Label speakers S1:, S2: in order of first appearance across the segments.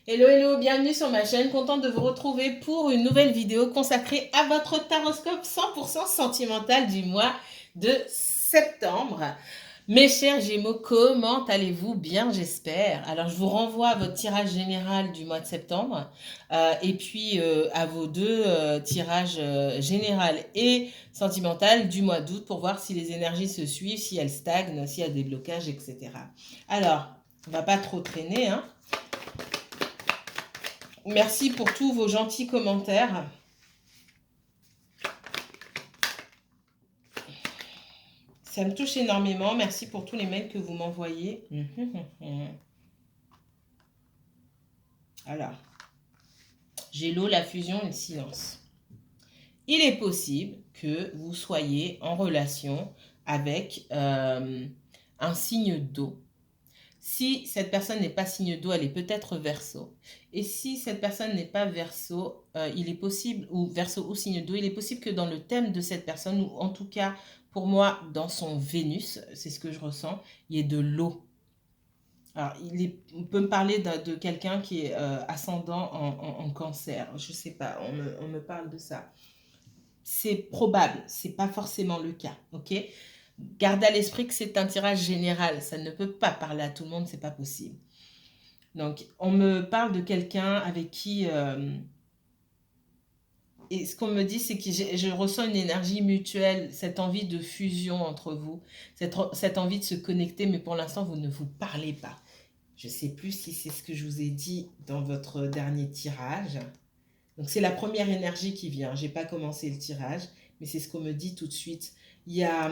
S1: Hello, hello, bienvenue sur ma chaîne, contente de vous retrouver pour une nouvelle vidéo consacrée à votre taroscope 100% sentimental du mois de septembre. Mes chers Gémeaux, comment allez-vous? Bien, j'espère. Alors, je vous renvoie à votre tirage général du mois de septembre et puis à vos deux tirages général et sentimental du mois d'août pour voir si les énergies se suivent, si elles stagnent, s'il y a des blocages, etc. Alors, on va pas trop traîner, hein. Merci pour tous vos gentils commentaires. Ça me touche énormément. Merci pour tous les mails que vous m'envoyez. Alors, j'ai l'eau, la fusion et le silence. Il est possible que vous soyez en relation avec un signe d'eau. Si cette personne n'est pas signe d'eau, elle est peut-être verseau. Et si cette personne n'est pas verseau, il est possible, ou verseau ou signe d'eau, il est possible que dans le thème de cette personne, ou en tout cas pour moi dans son Vénus, c'est ce que je ressens, il y ait de l'eau. Alors, on peut me parler de quelqu'un qui est ascendant en cancer. Je ne sais pas, on me parle de ça. C'est probable, c'est pas forcément le cas, ok? Gardez à l'esprit que c'est un tirage général, ça ne peut pas parler à tout le monde, c'est pas possible. Donc, on me parle de quelqu'un avec qui... et ce qu'on me dit, c'est que je ressens une énergie mutuelle, cette envie de fusion entre vous, cette envie de se connecter, mais pour l'instant, vous ne vous parlez pas. Je ne sais plus si c'est ce que je vous ai dit dans votre dernier tirage. Donc, c'est la première énergie qui vient. Je n'ai pas commencé le tirage, mais c'est ce qu'on me dit tout de suite. Il y a...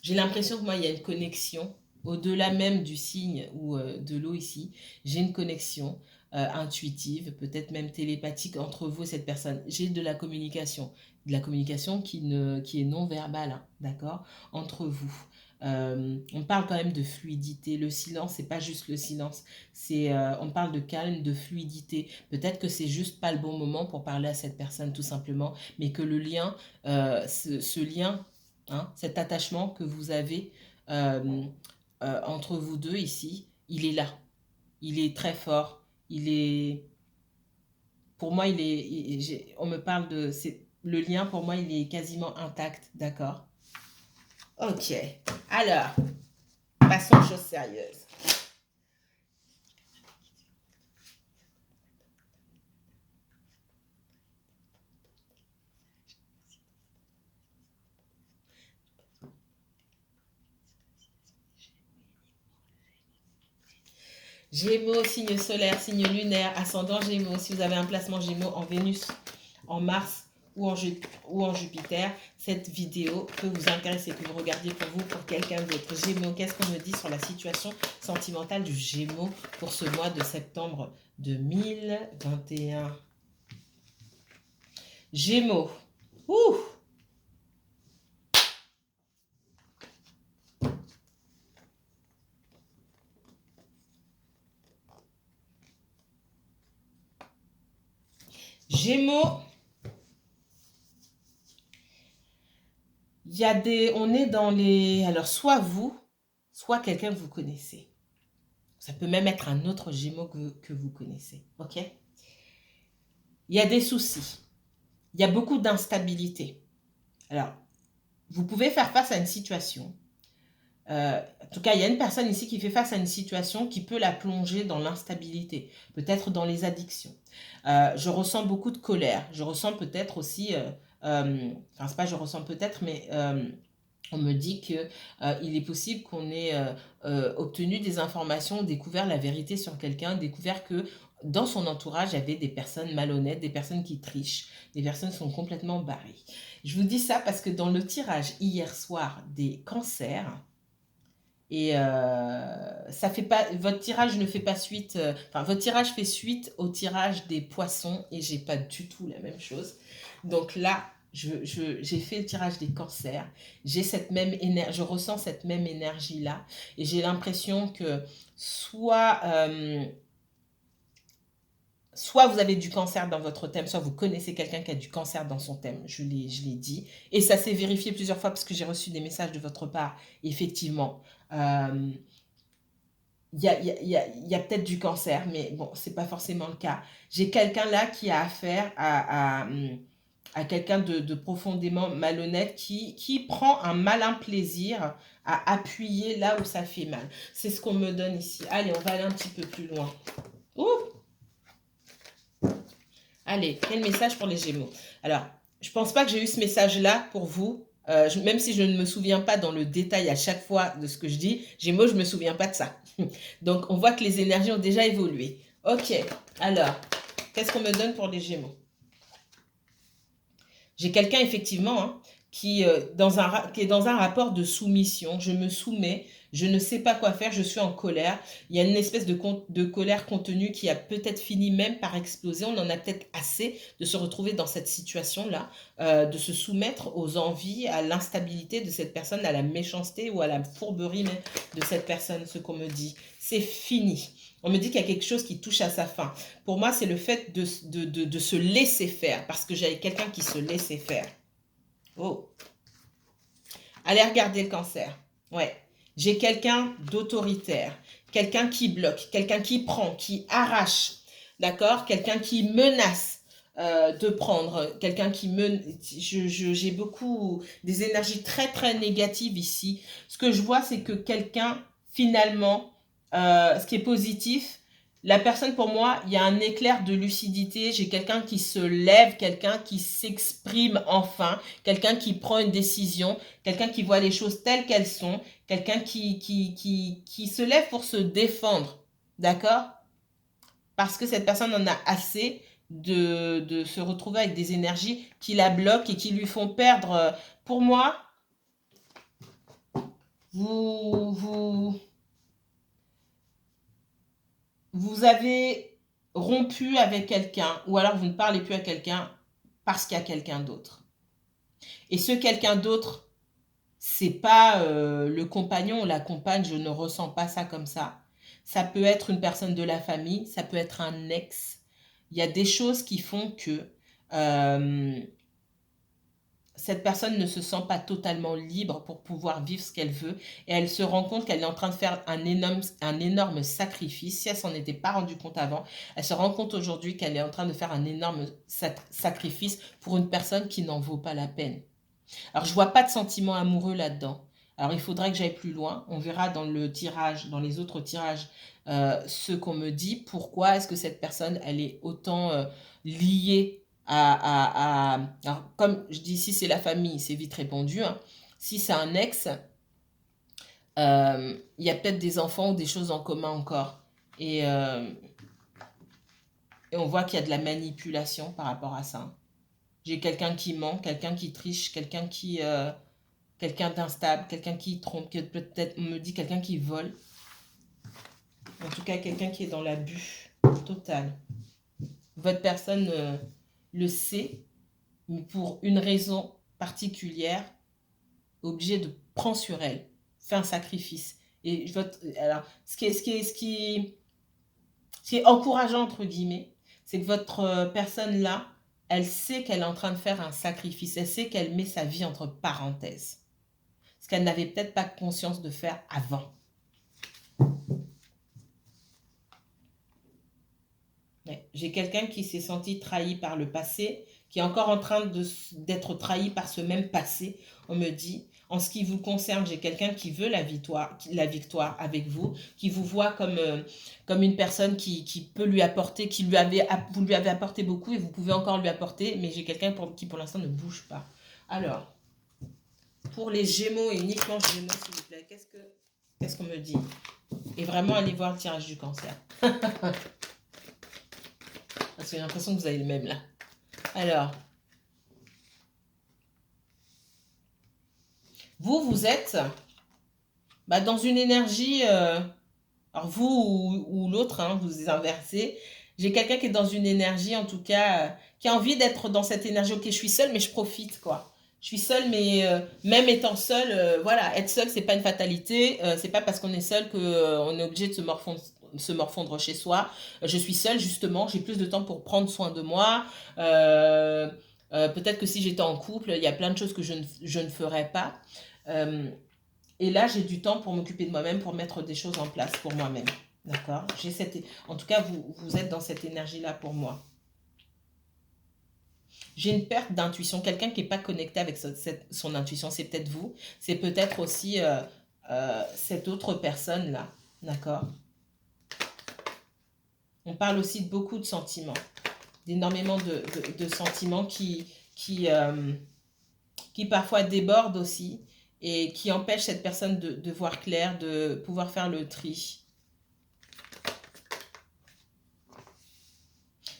S1: J'ai l'impression que moi, il y a une connexion, au-delà même du signe ou de l'eau ici, j'ai une connexion intuitive, peut-être même télépathique entre vous et cette personne. J'ai de la communication qui est non verbale, hein, d'accord, entre vous. On parle quand même de fluidité. Le silence, c'est pas juste le silence. On parle de calme, de fluidité. Peut-être que c'est juste pas le bon moment pour parler à cette personne, tout simplement, mais que le lien, ce lien, hein, cet attachement que vous avez euh, entre vous deux ici, il est là. Il est très fort. Il est, pour moi, on me parle le lien pour moi, il est quasiment intact, d'accord? Ok. Alors, passons aux choses sérieuses. Gémeaux, signe solaire, signe lunaire, ascendant Gémeaux. Si vous avez un placement Gémeaux en Vénus, en Mars ou en Jupiter, cette vidéo peut vous intéresser, que vous regardiez pour vous, pour quelqu'un d'autre. Gémeaux, qu'est-ce qu'on me dit sur la situation sentimentale du Gémeaux pour ce mois de septembre 2021? Gémeaux. Ouh! Gémeaux. On est dans les... Alors, soit vous, soit quelqu'un que vous connaissez. Ça peut même être un autre Gémeaux que vous connaissez. Ok? Il y a des soucis. Il y a beaucoup d'instabilité. Alors, vous pouvez faire face à une situation. En tout cas, il y a une personne ici qui fait face à une situation qui peut la plonger dans l'instabilité, peut-être dans les addictions. Je ressens beaucoup de colère. Je ressens peut-être aussi... enfin, c'est pas je ressens peut-être, mais... on me dit que il est possible qu'on ait obtenu des informations, découvert la vérité sur quelqu'un, découvert que dans son entourage, il y avait des personnes malhonnêtes, des personnes qui trichent, des personnes qui sont complètement barrées. Je vous dis ça parce que dans le tirage hier soir des cancers, et ça fait pas, votre tirage ne fait pas suite, enfin votre tirage fait suite au tirage des poissons et j'ai pas du tout la même chose. Donc là, j'ai fait le tirage des cancers, j'ai cette même énergie, je ressens cette même énergie là et j'ai l'impression que soit soit vous avez du cancer dans votre thème, soit vous connaissez quelqu'un qui a du cancer dans son thème, je l'ai dit. Et ça s'est vérifié plusieurs fois parce que j'ai reçu des messages de votre part, effectivement. Euh, il y a peut-être du cancer, mais bon, c'est pas forcément le cas. J'ai quelqu'un là qui a affaire à quelqu'un de profondément malhonnête qui prend un malin plaisir à appuyer là où ça fait mal. C'est ce qu'on me donne ici. Allez, on va aller un petit peu plus loin. Ouh. Allez, quel message pour les Gémeaux? Alors, je pense pas que j'ai eu ce message-là pour vous. Même si je ne me souviens pas dans le détail à chaque fois de ce que je dis, Gémeaux, je ne me souviens pas de ça. Donc, on voit que les énergies ont déjà évolué. Ok, alors, qu'est-ce qu'on me donne pour les Gémeaux? J'ai quelqu'un, effectivement, hein, qui est dans un rapport de soumission. Je me soumets, je ne sais pas quoi faire, je suis en colère. Il y a une espèce de colère contenue qui a peut-être fini même par exploser. On en a peut-être assez de se retrouver dans cette situation-là, de se soumettre aux envies, à l'instabilité de cette personne, à la méchanceté ou à la fourberie même de cette personne, ce qu'on me dit. C'est fini. On me dit qu'il y a quelque chose qui touche à sa fin. Pour moi, c'est le fait de se laisser faire, parce que j'avais quelqu'un qui se laissait faire. Oh. Allez regarder le cancer. Ouais. J'ai quelqu'un d'autoritaire, quelqu'un qui bloque, quelqu'un qui prend, qui arrache, d'accord? Quelqu'un qui menace de prendre, quelqu'un qui menace. J'ai beaucoup des énergies très très négatives ici. Ce que je vois, c'est que quelqu'un, finalement, ce qui est positif, la personne, pour moi, il y a un éclair de lucidité. J'ai quelqu'un qui se lève, quelqu'un qui s'exprime enfin, quelqu'un qui prend une décision, quelqu'un qui voit les choses telles qu'elles sont, quelqu'un qui se lève pour se défendre. D'accord? Parce que cette personne en a assez de se retrouver avec des énergies qui la bloquent et qui lui font perdre. Pour moi, vous avez rompu avec quelqu'un ou alors vous ne parlez plus à quelqu'un parce qu'il y a quelqu'un d'autre. Et ce quelqu'un d'autre, c'est pas le compagnon ou la compagne, je ne ressens pas ça comme ça. Ça peut être une personne de la famille, ça peut être un ex. Il y a des choses qui font que euh, cette personne ne se sent pas totalement libre pour pouvoir vivre ce qu'elle veut et elle se rend compte qu'elle est en train de faire un énorme sacrifice. Si elle s'en était pas rendue compte avant, elle se rend compte aujourd'hui qu'elle est en train de faire un énorme sacrifice pour une personne qui n'en vaut pas la peine. Alors, je vois pas de sentiment amoureux là-dedans. Alors, il faudrait que j'aille plus loin. On verra dans le tirage, dans les autres tirages, ce qu'on me dit. Pourquoi est-ce que cette personne, elle est autant liée alors, comme je dis, si c'est la famille, c'est vite répondu, hein. Si c'est un ex, il y a peut-être des enfants ou des choses en commun encore. Et on voit qu'il y a de la manipulation par rapport à ça. J'ai quelqu'un qui ment, quelqu'un qui triche, quelqu'un d'instable, quelqu'un qui trompe, peut-être on me dit quelqu'un qui vole. En tout cas, quelqu'un qui est dans l'abus total. Votre personne le sait, mais pour une raison particulière, obligé de prendre sur elle, fait un sacrifice. Et alors, ce qui est encourageant, entre guillemets, c'est que votre personne-là, elle sait qu'elle est en train de faire un sacrifice. Elle sait qu'elle met sa vie entre parenthèses. Ce qu'elle n'avait peut-être pas conscience de faire avant. Ouais. J'ai quelqu'un qui s'est senti trahi par le passé, qui est encore en train d'être trahi par ce même passé. On me dit, en ce qui vous concerne, j'ai quelqu'un qui veut la victoire avec vous, qui vous voit comme une personne qui peut lui apporter, vous lui avez apporté beaucoup et vous pouvez encore lui apporter, mais j'ai quelqu'un qui pour l'instant ne bouge pas. Alors, pour les Gémeaux et uniquement Gémeaux, s'il vous plaît, qu'est-ce qu'on me dit? Et vraiment, allez voir le tirage du cancer. Parce que j'ai l'impression que vous avez le même là. Alors, vous êtes dans une énergie, alors vous ou l'autre, hein, vous inversez. J'ai quelqu'un qui est dans une énergie, en tout cas, qui a envie d'être dans cette énergie. Ok, je suis seule, mais je profite, quoi. Je suis seule, mais même étant seule, voilà, être seule, c'est pas une fatalité. C'est pas parce qu'on est seul qu'on est obligé de se morfondre chez soi. Je suis seule, justement, j'ai plus de temps pour prendre soin de moi. Peut-être que si j'étais en couple, il y a plein de choses que je ne ferais pas. Et là, j'ai du temps pour m'occuper de moi-même, pour mettre des choses en place pour moi-même. D'accord? En tout cas, vous êtes dans cette énergie-là pour moi. J'ai une perte d'intuition. Quelqu'un qui n'est pas connecté avec son intuition, c'est peut-être vous. C'est peut-être aussi cette autre personne-là. D'accord? On parle aussi de beaucoup de sentiments. D'énormément de sentiments qui parfois débordent aussi et qui empêchent cette personne de voir clair, de pouvoir faire le tri.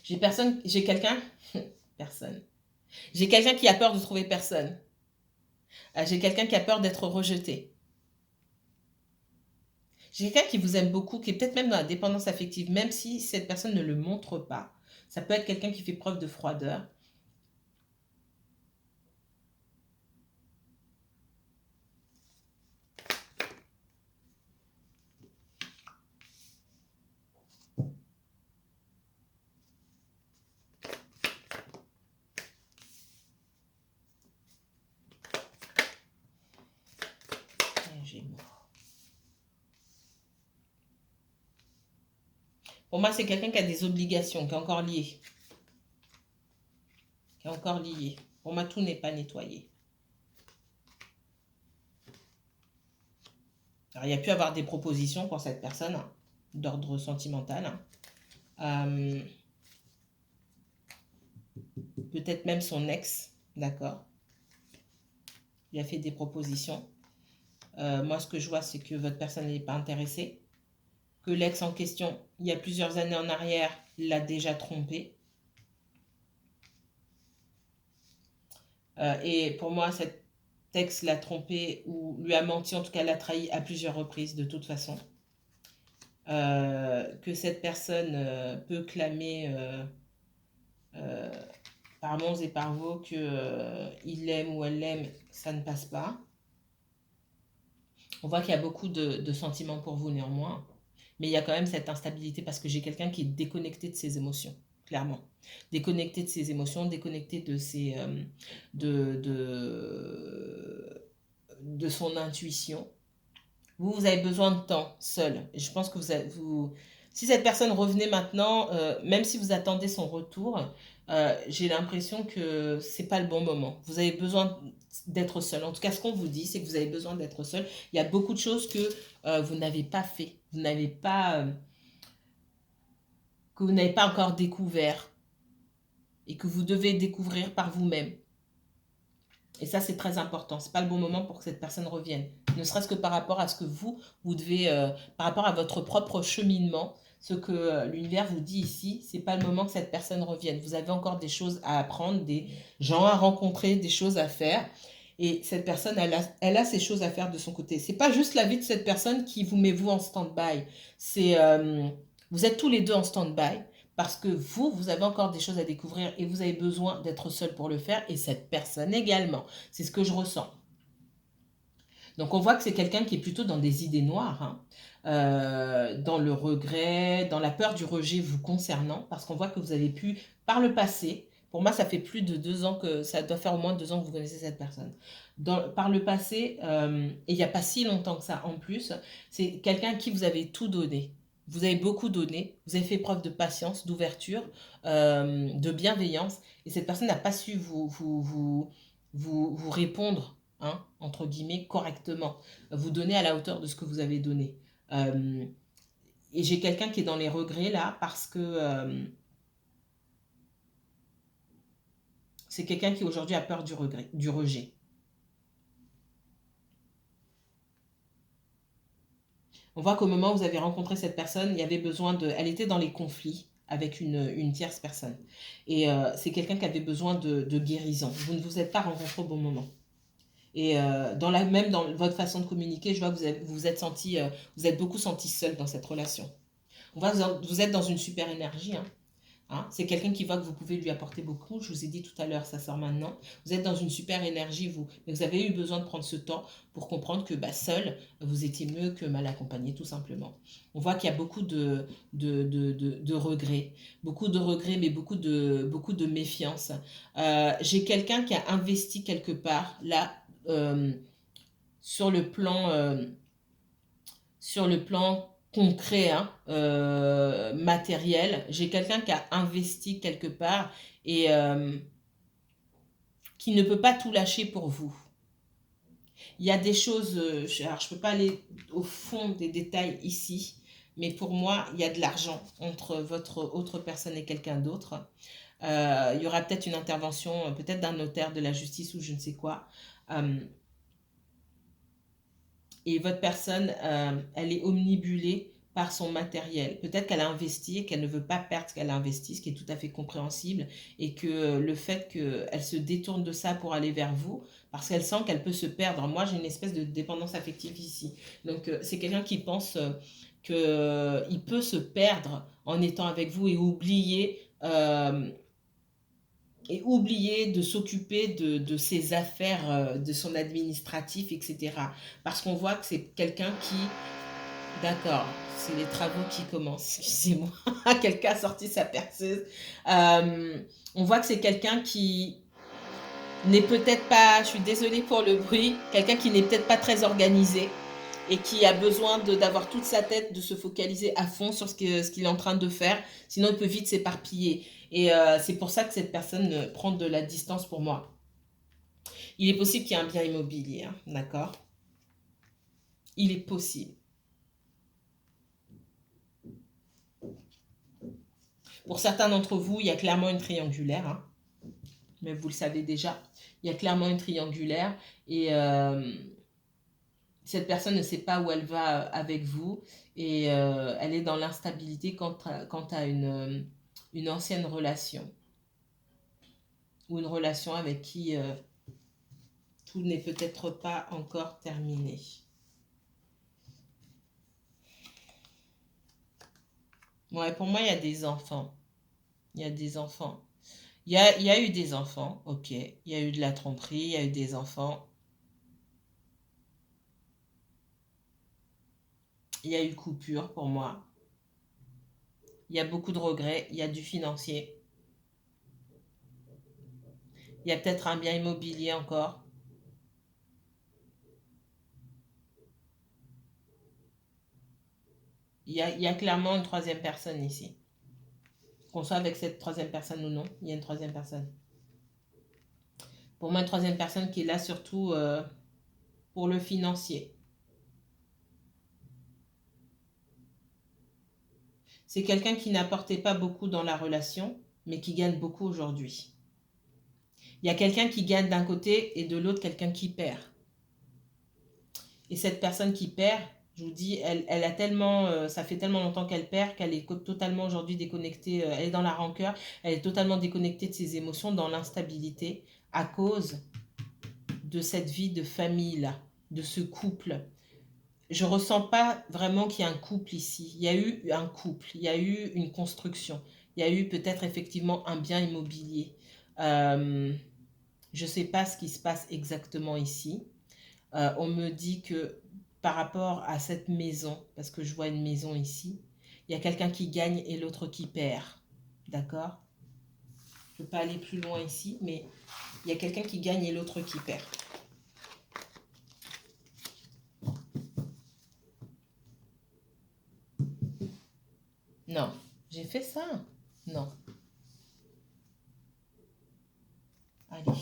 S1: J'ai quelqu'un, personne. J'ai quelqu'un qui a peur de trouver personne. J'ai quelqu'un qui a peur d'être rejeté. J'ai quelqu'un qui vous aime beaucoup, qui est peut-être même dans la dépendance affective, même si cette personne ne le montre pas. Ça peut être quelqu'un qui fait preuve de froideur. Pour moi, c'est quelqu'un qui a des obligations, qui est encore lié. Qui est encore lié. Pour moi, tout n'est pas nettoyé. Alors, il y a pu avoir des propositions pour cette personne, hein, d'ordre sentimental. Hein. Peut-être même son ex, d'accord. Il a fait des propositions. Moi, ce que je vois, c'est que votre personne n'est pas intéressée. Que l'ex en question, il y a plusieurs années en arrière, l'a déjà trompé. Et pour moi, cet ex l'a trompé ou lui a menti, en tout cas l'a trahi à plusieurs reprises de toute façon. Que cette personne peut clamer par monts et par vaux qu'il l'aime ou elle l'aime, ça ne passe pas. On voit qu'il y a beaucoup de sentiments pour vous néanmoins. Mais il y a quand même cette instabilité parce que j'ai quelqu'un qui est déconnecté de ses émotions, clairement. Déconnecté de ses émotions, déconnecté de son intuition. Vous avez besoin de temps seul. Et je pense que si cette personne revenait maintenant, même si vous attendez son retour, j'ai l'impression que c'est pas le bon moment. Vous avez besoin d'être seul. En tout cas, ce qu'on vous dit, c'est que vous avez besoin d'être seul. Il y a beaucoup de choses que vous n'avez pas fait. Que vous n'avez pas encore découvert et que vous devez découvrir par vous-même. Et ça, c'est très important. Ce n'est pas le bon moment pour que cette personne revienne. Ne serait-ce que par rapport à ce que vous devez, par rapport à votre propre cheminement, ce que l'univers vous dit ici, ce n'est pas le moment que cette personne revienne. Vous avez encore des choses à apprendre, des gens à rencontrer, des choses à faire. Et cette personne, elle a ces choses à faire de son côté. Ce n'est pas juste la vie de cette personne qui vous met vous en stand-by. Vous êtes tous les deux en stand-by parce que vous avez encore des choses à découvrir et vous avez besoin d'être seul pour le faire et cette personne également. C'est ce que je ressens. Donc on voit que c'est quelqu'un qui est plutôt dans des idées noires, hein, dans le regret, dans la peur du rejet vous concernant, parce qu'on voit que vous avez pu, par le passé, pour moi ça fait plus de 2 ans ça doit faire au moins 2 ans que vous connaissez cette personne. Par le passé, et il n'y a pas si longtemps que ça en plus, c'est quelqu'un à qui vous avez tout donné. Vous avez beaucoup donné, vous avez fait preuve de patience, d'ouverture, de bienveillance, et cette personne n'a pas su vous répondre, hein, entre guillemets, correctement. Vous donner à la hauteur de ce que vous avez donné. Et j'ai quelqu'un qui est dans les regrets là parce que c'est quelqu'un qui aujourd'hui a peur du rejet. On voit qu'au moment où vous avez rencontré cette personne, il y avait besoin elle était dans les conflits avec une tierce personne. Et c'est quelqu'un qui avait besoin de guérison. Vous ne vous êtes pas rencontrés au bon moment. Et même dans votre façon de communiquer, je vois que vous êtes beaucoup senti seul dans cette relation. Vous êtes dans une super énergie. Hein. C'est quelqu'un qui voit que vous pouvez lui apporter beaucoup. Je vous ai dit tout à l'heure, ça sort maintenant. Vous êtes dans une super énergie, vous. Mais vous avez eu besoin de prendre ce temps pour comprendre que seul, vous étiez mieux que mal accompagné, tout simplement. On voit qu'il y a beaucoup de regrets. Beaucoup de regrets, mais beaucoup de méfiance. J'ai quelqu'un qui a investi quelque part, là, sur le plan concret, hein, matériel. J'ai quelqu'un qui a investi quelque part et qui ne peut pas tout lâcher pour vous. Il y a des choses, alors je ne peux pas aller au fond des détails ici, mais pour moi, il y a de l'argent entre votre autre personne et quelqu'un d'autre. Il y aura peut-être une intervention, peut-être d'un notaire, de la justice ou je ne sais quoi. Et votre personne, elle est omnibulée par son matériel. Peut-être qu'elle a investi et qu'elle ne veut pas perdre ce qu'elle a investi, ce qui est tout à fait compréhensible, et que le fait qu'elle se détourne de ça pour aller vers vous, parce qu'elle sent qu'elle peut se perdre. Moi, j'ai une espèce de dépendance affective ici. Donc, c'est quelqu'un qui pense qu'il peut se perdre en étant avec vous et oublier de s'occuper de ses affaires, de son administratif, etc. Parce qu'on voit que c'est quelqu'un qui... D'accord, c'est les travaux qui commencent, excusez-moi. Quelqu'un a sorti sa perceuse. On voit que c'est quelqu'un qui n'est peut-être pas, je suis désolée pour le bruit, quelqu'un qui n'est peut-être pas très organisé et qui a besoin d'avoir toute sa tête, de se focaliser à fond sur ce qu'il est en train de faire, sinon il peut vite s'éparpiller. Et c'est pour ça que cette personne prend de la distance pour moi. Il est possible qu'il y ait un bien immobilier, hein, d'accord? Il est possible. Pour certains d'entre vous, il y a clairement une triangulaire, hein, mais vous le savez déjà. Il y a clairement une triangulaire et cette personne ne sait pas où elle va avec vous et elle est dans l'instabilité quant à une ancienne relation ou une relation avec qui tout n'est peut-être pas encore terminé. Ouais, pour moi, il y a des enfants. Il y a des enfants. Il y a eu des enfants, ok. Il y a eu de la tromperie, il y a eu des enfants. Il y a eu coupure pour moi. Il y a beaucoup de regrets, il y a du financier. Il y a peut-être un bien immobilier encore. Il y a clairement une troisième personne ici. Qu'on soit avec cette troisième personne ou non, il y a une troisième personne. Pour moi, une troisième personne qui est là surtout pour le financier. C'est quelqu'un qui n'apportait pas beaucoup dans la relation, mais qui gagne beaucoup aujourd'hui. Il y a quelqu'un qui gagne d'un côté et de l'autre quelqu'un qui perd. Et cette personne qui perd, je vous dis, elle a tellement, ça fait tellement longtemps qu'elle perd qu'elle est totalement aujourd'hui déconnectée, elle est dans la rancœur, elle est totalement déconnectée de ses émotions, dans l'instabilité, à cause de cette vie de famille-là, de ce couple. Je ne ressens pas vraiment qu'il y a un couple ici. Il y a eu un couple, il y a eu une construction, il y a eu peut-être effectivement un bien immobilier. Je ne sais pas ce qui se passe exactement ici. On me dit que par rapport à cette maison, parce que je vois une maison ici, il y a quelqu'un qui gagne et l'autre qui perd. D'accord? Je ne peux pas aller plus loin ici, mais il y a quelqu'un qui gagne et l'autre qui perd. Non. J'ai fait ça? Non. Allez.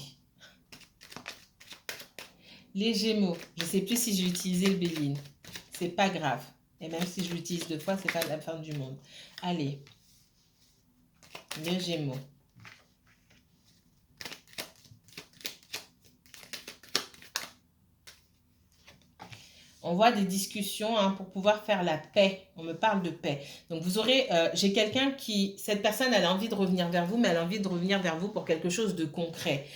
S1: Les Gémeaux. Je ne sais plus si j'ai utilisé le Béline. C'est pas grave. Et même si je l'utilise 2 fois, c'est pas la fin du monde. Allez. Les Gémeaux. On voit des discussions pour pouvoir faire la paix. On me parle de paix. Donc vous aurez, j'ai quelqu'un qui, cette personne, elle a envie de revenir vers vous, mais elle a envie de revenir vers vous pour quelque chose de concret.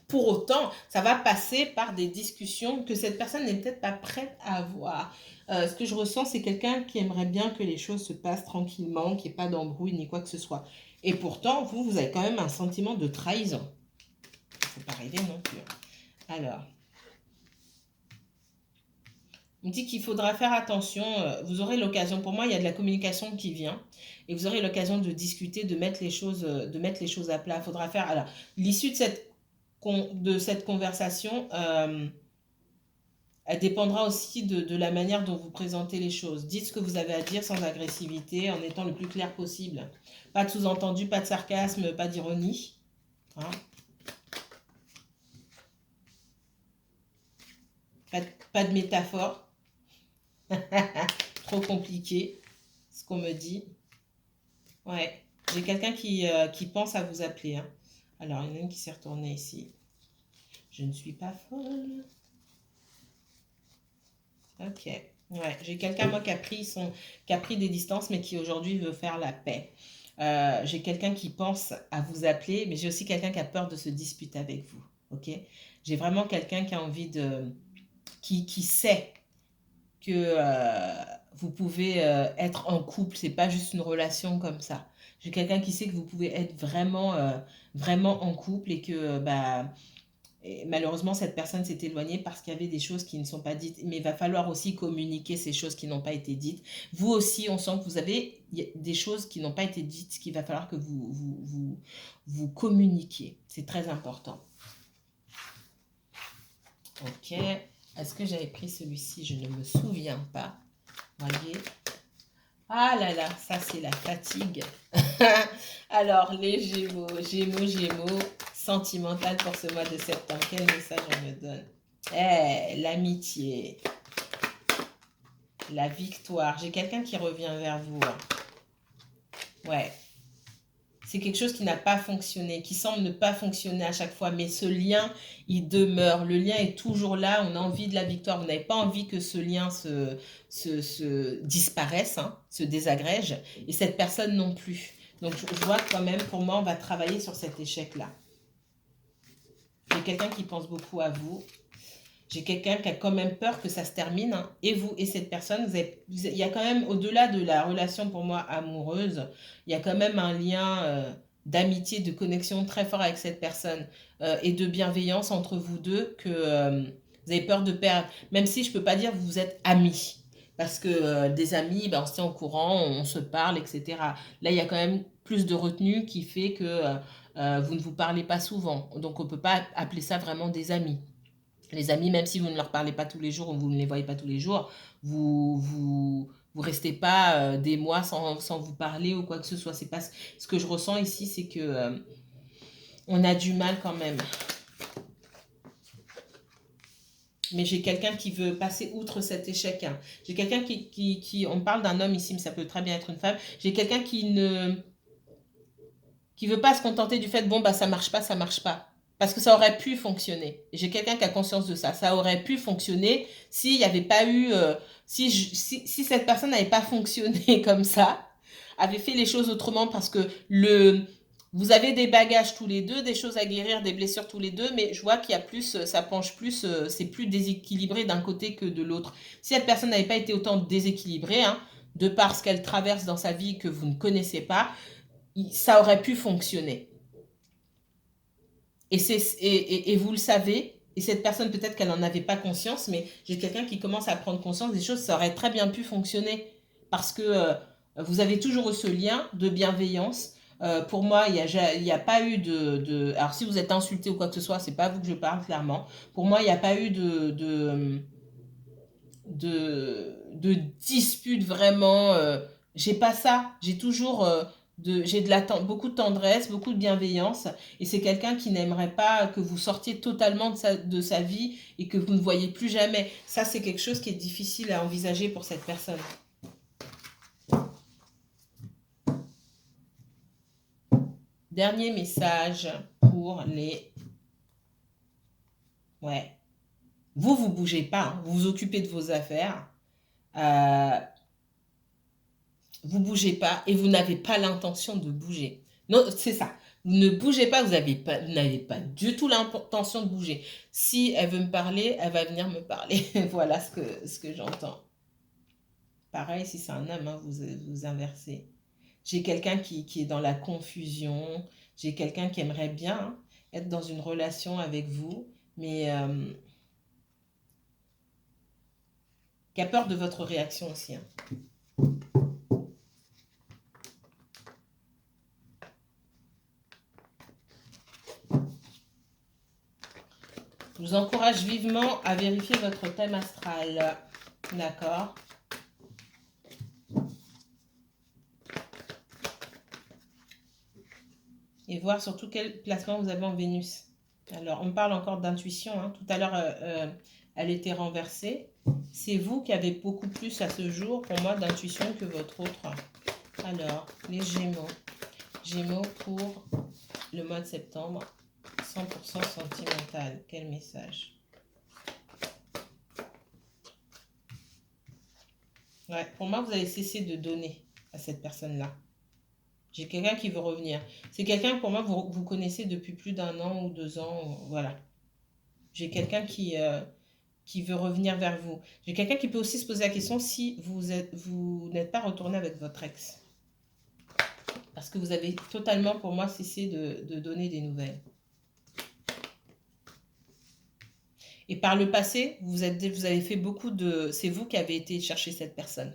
S1: Pour autant, ça va passer par des discussions que cette personne n'est peut-être pas prête à avoir. Ce que je ressens, c'est quelqu'un qui aimerait bien que les choses se passent tranquillement, qu'il n'y ait pas d'embrouille ni quoi que ce soit. Et pourtant, vous avez quand même un sentiment de trahison. Il ne faut pas rêver non plus. Alors, on me dit qu'il faudra faire attention. Vous aurez l'occasion, pour moi, il y a de la communication qui vient. Et vous aurez l'occasion de discuter, de mettre les choses à plat. Il faudra faire... Alors, l'issue de cette conversation, Elle dépendra aussi de la manière dont vous présentez les choses. Dites ce que vous avez à dire sans agressivité, en étant le plus clair possible. Pas de sous-entendu, pas de sarcasme, pas d'ironie. Hein. Pas de métaphore. Trop compliqué, ce qu'on me dit. Ouais, j'ai quelqu'un qui pense à vous appeler. Hein. Alors, il y en a une qui s'est retournée ici. Je ne suis pas folle. Ok. Ouais, j'ai quelqu'un, moi, qui a pris des distances, mais qui aujourd'hui veut faire la paix. J'ai quelqu'un qui pense à vous appeler, mais j'ai aussi quelqu'un qui a peur de se disputer avec vous. Ok. J'ai vraiment quelqu'un qui a envie de... qui sait que vous pouvez être en couple, c'est pas juste une relation comme ça. J'ai quelqu'un qui sait que vous pouvez être vraiment, vraiment en couple et que bah, et malheureusement cette personne s'est éloignée parce qu'il y avait des choses qui ne sont pas dites. Mais il va falloir aussi communiquer ces choses qui n'ont pas été dites. Vous aussi, on sent que vous avez des choses qui n'ont pas été dites, qu'il va falloir que vous communiquiez. C'est très important. Ok. Est-ce que j'avais pris celui-ci? Je ne me souviens pas. Voyez. Ah là là, ça c'est la fatigue. Alors, les Gémeaux, Gémeaux, sentimental pour ce mois de septembre. Quel message on me donne? L'amitié, la victoire. J'ai quelqu'un qui revient vers vous. Hein. Ouais. C'est quelque chose qui n'a pas fonctionné, qui semble ne pas fonctionner à chaque fois, mais ce lien, il demeure. Le lien est toujours là, on a envie de la victoire, vous n'avez pas envie que ce lien se disparaisse, hein, se désagrège, et cette personne non plus. Donc je vois quand même, pour moi, on va travailler sur cet échec-là. J'ai quelqu'un qui pense beaucoup à vous. J'ai quelqu'un qui a quand même peur que ça se termine. Hein. Et vous et cette personne, il y a quand même, au-delà de la relation pour moi amoureuse, il y a quand même un lien d'amitié, de connexion très fort avec cette personne et de bienveillance entre vous deux que vous avez peur de perdre. Même si je ne peux pas dire que vous êtes amis. Parce que des amis, ben, on se tient au courant, on se parle, etc. Là, il y a quand même plus de retenue qui fait que vous ne vous parlez pas souvent. Donc, on ne peut pas appeler ça vraiment des amis. Les amis, même si vous ne leur parlez pas tous les jours ou vous ne les voyez pas tous les jours, vous restez pas des mois sans vous parler ou quoi que ce soit. C'est pas ce que je ressens ici, c'est que on a du mal quand même. Mais j'ai quelqu'un qui veut passer outre cet échec. Hein. J'ai quelqu'un on parle d'un homme ici, mais ça peut très bien être une femme. J'ai quelqu'un qui veut pas se contenter du fait, bon, bah, ça marche pas, ça marche pas. Parce que ça aurait pu fonctionner. J'ai quelqu'un qui a conscience de ça. Ça aurait pu fonctionner s'il n'y avait pas eu, si cette personne n'avait pas fonctionné comme ça, avait fait les choses autrement parce que vous avez des bagages tous les deux, des choses à guérir, des blessures tous les deux, mais je vois qu'il y a plus, ça penche plus, c'est plus déséquilibré d'un côté que de l'autre. Si cette personne n'avait pas été autant déséquilibrée, hein, de par ce qu'elle traverse dans sa vie que vous ne connaissez pas, ça aurait pu fonctionner. Et vous le savez, et cette personne, peut-être qu'elle n'en avait pas conscience, mais j'ai quelqu'un qui commence à prendre conscience des choses, ça aurait très bien pu fonctionner. Parce que vous avez toujours eu ce lien de bienveillance. Pour moi, il n'y a pas eu Alors, si vous êtes insulté ou quoi que ce soit, c'est pas à vous que je parle, clairement. Pour moi, il n'y a pas eu de dispute vraiment. J'ai pas ça. J'ai toujours beaucoup de tendresse, beaucoup de bienveillance. Et c'est quelqu'un qui n'aimerait pas que vous sortiez totalement de sa vie et que vous ne voyez plus jamais. Ça, c'est quelque chose qui est difficile à envisager pour cette personne. Dernier message pour les... Ouais. Vous bougez pas. Hein. Vous vous occupez de vos affaires. Vous bougez pas et vous n'avez pas l'intention de bouger. Non, c'est ça. Vous ne bougez pas, vous n'avez pas du tout l'intention de bouger. Si elle veut me parler, elle va venir me parler. Voilà ce que j'entends. Pareil, si c'est un homme, hein, vous inversez. J'ai quelqu'un qui est dans la confusion. J'ai quelqu'un qui aimerait bien hein, être dans une relation avec vous, mais qui a peur de votre réaction aussi. Hein. Je vous encourage vivement à vérifier votre thème astral. D'accord? Et voir surtout quel placement vous avez en Vénus. Alors, on parle encore d'intuition. Hein. Tout à l'heure, elle était renversée. C'est vous qui avez beaucoup plus à ce jour, pour moi, d'intuition que votre autre. Alors, les Gémeaux. Gémeaux pour le mois de septembre. 100% sentimental. Quel message? Ouais, pour moi, vous allez cesser de donner à cette personne-là. J'ai quelqu'un qui veut revenir. C'est quelqu'un, pour moi, vous connaissez depuis plus d'un an ou 2 ans. Voilà. J'ai quelqu'un qui veut revenir vers vous. J'ai quelqu'un qui peut aussi se poser la question si vous n'êtes pas retourné avec votre ex. Parce que vous avez totalement, pour moi, cessé de donner des nouvelles. Et par le passé, vous avez fait beaucoup de... C'est vous qui avez été chercher cette personne.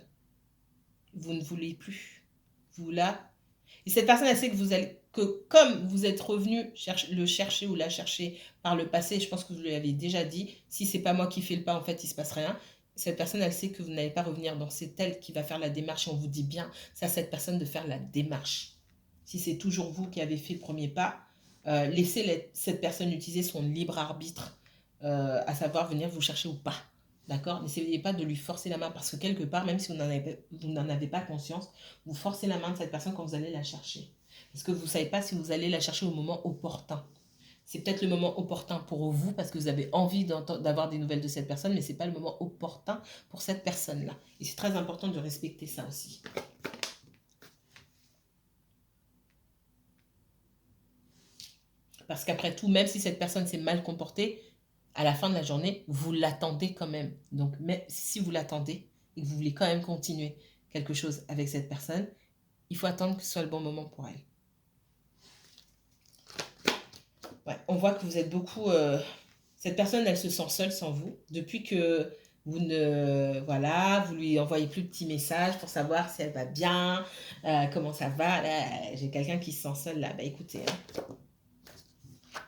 S1: Vous ne voulez plus. Vous là. Et cette personne, elle sait que comme vous êtes revenu le chercher ou la chercher par le passé, je pense que vous lui avez déjà dit, si c'est pas moi qui fais le pas, en fait, il se passe rien. Cette personne, elle sait que vous n'allez pas revenir. Donc, c'est elle qui va faire la démarche. Et on vous dit bien, c'est à cette personne de faire la démarche. Si c'est toujours vous qui avez fait le premier pas, laissez cette personne utiliser son libre arbitre, à savoir venir vous chercher ou pas. D'accord? N'essayez pas de lui forcer la main parce que quelque part, même si vous n'en avez pas conscience, vous forcez la main de cette personne quand vous allez la chercher. Parce que vous ne savez pas si vous allez la chercher au moment opportun. C'est peut-être le moment opportun pour vous parce que vous avez envie d'avoir des nouvelles de cette personne, mais ce n'est pas le moment opportun pour cette personne-là. Et c'est très important de respecter ça aussi. Parce qu'après tout, même si cette personne s'est mal comportée, à la fin de la journée, vous l'attendez quand même. Donc, même si vous l'attendez et que vous voulez quand même continuer quelque chose avec cette personne, il faut attendre que ce soit le bon moment pour elle. Ouais, on voit que vous êtes beaucoup... cette personne, elle se sent seule sans vous. Depuis que vous voilà, vous lui envoyez plus de petits messages pour savoir si elle va bien, comment ça va. Là, j'ai quelqu'un qui se sent seul là. Bah écoutez, hein,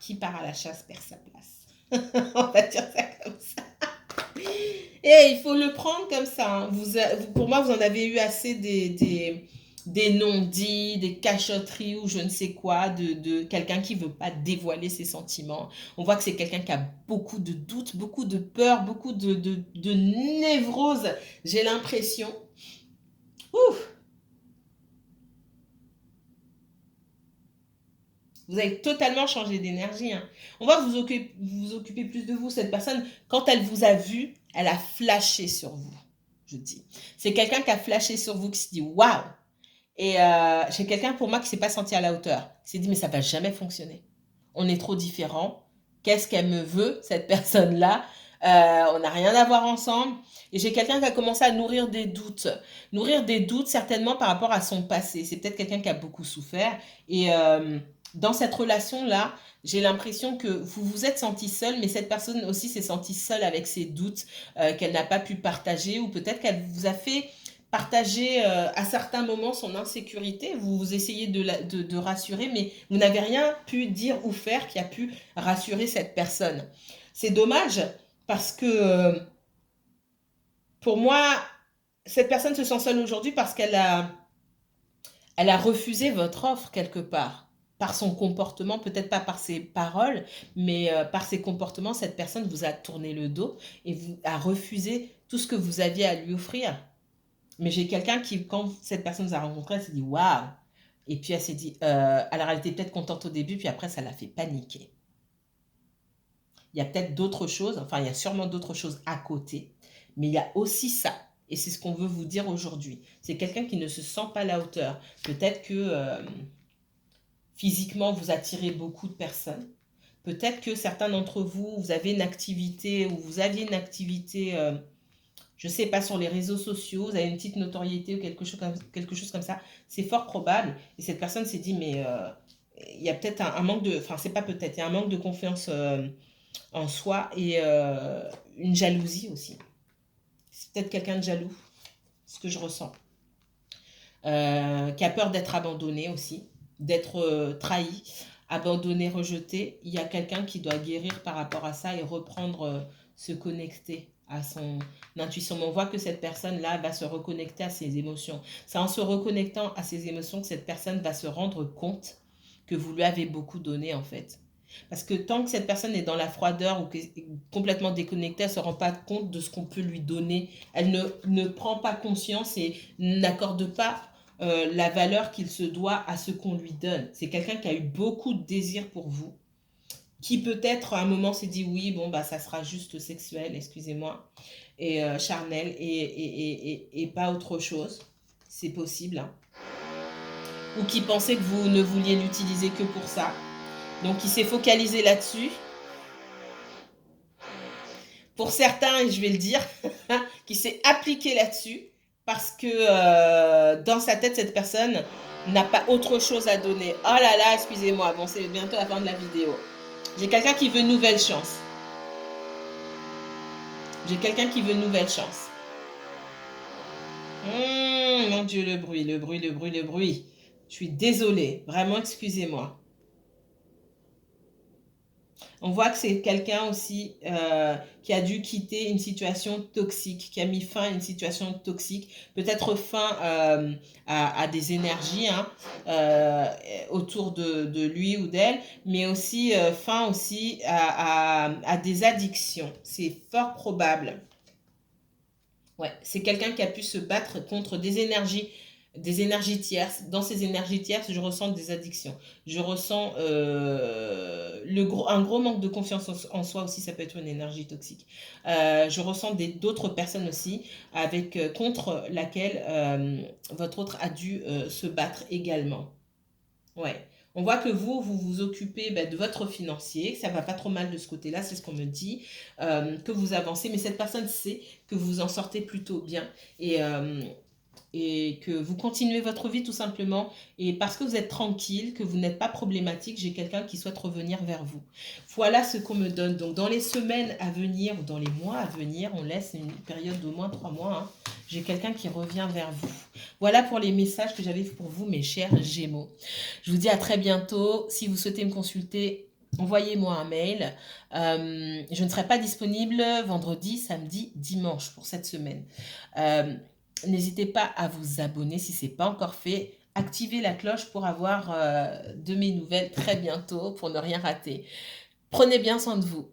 S1: qui part à la chasse perd sa place. On va dire ça comme ça. Et il faut le prendre comme ça. Hein. Pour moi, vous en avez eu assez des non-dits, des cachotteries ou je ne sais quoi, de quelqu'un qui ne veut pas dévoiler ses sentiments. On voit que c'est quelqu'un qui a beaucoup de doutes, beaucoup de peur, beaucoup de névrose. J'ai l'impression. Ouf! Vous avez totalement changé d'énergie. Hein. On voit que vous occupez plus de vous. Cette personne, quand elle vous a vu, elle a flashé sur vous. Je dis. C'est quelqu'un qui a flashé sur vous, qui se dit waouh! Et j'ai quelqu'un pour moi qui ne s'est pas senti à la hauteur. Il s'est dit mais ça ne va jamais fonctionner. On est trop différents. Qu'est-ce qu'elle me veut, cette personne-là? On n'a rien à voir ensemble. Et j'ai quelqu'un qui a commencé à nourrir des doutes. Nourrir des doutes certainement par rapport à son passé. C'est peut-être quelqu'un qui a beaucoup souffert. Et dans cette relation-là, j'ai l'impression que vous vous êtes senti seul, mais cette personne aussi s'est sentie seule avec ses doutes qu'elle n'a pas pu partager. Ou peut-être qu'elle vous a fait partager à certains moments son insécurité, vous essayez de rassurer, mais vous n'avez rien pu dire ou faire qui a pu rassurer cette personne. C'est dommage parce que pour moi, cette personne se sent seule aujourd'hui parce elle a refusé votre offre quelque part. Par son comportement, peut-être pas par ses paroles, mais par ses comportements, cette personne vous a tourné le dos et vous a refusé tout ce que vous aviez à lui offrir. Mais j'ai quelqu'un qui, quand cette personne nous a rencontrés, elle s'est dit waouh! Et puis elle s'est dit, alors elle était peut-être contente au début, puis après ça l'a fait paniquer. Il y a peut-être d'autres choses, enfin il y a sûrement d'autres choses à côté, mais il y a aussi ça. Et c'est ce qu'on veut vous dire aujourd'hui. C'est quelqu'un qui ne se sent pas à la hauteur. Peut-être que physiquement vous attirez beaucoup de personnes. Peut-être que certains d'entre vous, vous avez une activité ou vous aviez une activité je ne sais pas, sur les réseaux sociaux, vous avez une petite notoriété ou quelque chose comme ça, c'est fort probable. Et cette personne s'est dit, mais il y a peut-être un manque de... Enfin, c'est pas peut-être, il y a un manque de confiance en soi et une jalousie aussi. C'est peut-être quelqu'un de jaloux, ce que je ressens. Qui a peur d'être abandonné aussi, d'être trahi. abandonné, rejeté, il y a quelqu'un qui doit guérir par rapport à ça et reprendre, se connecter à son intuition. Mais on voit que cette personne-là va se reconnecter à ses émotions. C'est en se reconnectant à ses émotions que cette personne va se rendre compte que vous lui avez beaucoup donné en fait. Parce que tant que cette personne est dans la froideur ou complètement déconnectée, elle ne se rend pas compte de ce qu'on peut lui donner. Elle ne prend pas conscience et n'accorde pas la valeur qu'il se doit à ce qu'on lui donne. C'est quelqu'un qui a eu beaucoup de désir pour vous, qui peut-être à un moment s'est dit oui, bon, bah, ça sera juste sexuel, excusez-moi, et charnel, et pas autre chose. C'est possible. Hein. Ou qui pensait que vous ne vouliez l'utiliser que pour ça. Donc, il s'est focalisé là-dessus. Pour certains, et je vais le dire, qui s'est appliqué là-dessus parce que dans sa tête, cette personne n'a pas autre chose à donner. Oh là là, excusez-moi, bon, c'est bientôt la fin de la vidéo. J'ai quelqu'un qui veut une nouvelle chance. J'ai quelqu'un qui veut une nouvelle chance. Mon Dieu, le bruit, le bruit, le bruit, le bruit. Je suis désolée, vraiment, excusez-moi. On voit que c'est quelqu'un aussi qui a dû quitter une situation toxique, qui a mis fin à une situation toxique, peut-être fin à des énergies hein, autour de lui ou d'elle, mais aussi fin aussi à des addictions. C'est fort probable. Ouais, c'est quelqu'un qui a pu se battre contre des énergies tierces. Dans ces énergies tierces, je ressens des addictions. Je ressens un gros manque de confiance en soi aussi, ça peut être une énergie toxique. Je ressens d'autres personnes aussi contre laquelle votre autre a dû se battre également. Ouais. On voit que vous vous occupez de votre financier, ça va pas trop mal de ce côté-là, c'est ce qu'on me dit, que vous avancez, mais cette personne sait que vous en sortez plutôt bien et que vous continuez votre vie tout simplement. Et parce que vous êtes tranquille, que vous n'êtes pas problématique, j'ai quelqu'un qui souhaite revenir vers vous. Voilà ce qu'on me donne. Donc dans les semaines à venir ou dans les mois à venir, on laisse une période d'au moins 3 mois, hein, j'ai quelqu'un qui revient vers vous. Voilà pour les messages que j'avais pour vous, mes chers Gémeaux. Je vous dis à très bientôt. Si vous souhaitez me consulter, envoyez-moi un mail. Je ne serai pas disponible vendredi, samedi, dimanche pour cette semaine. N'hésitez pas à vous abonner si ce n'est pas encore fait. Activez la cloche pour avoir de mes nouvelles très bientôt, pour ne rien rater. Prenez bien soin de vous.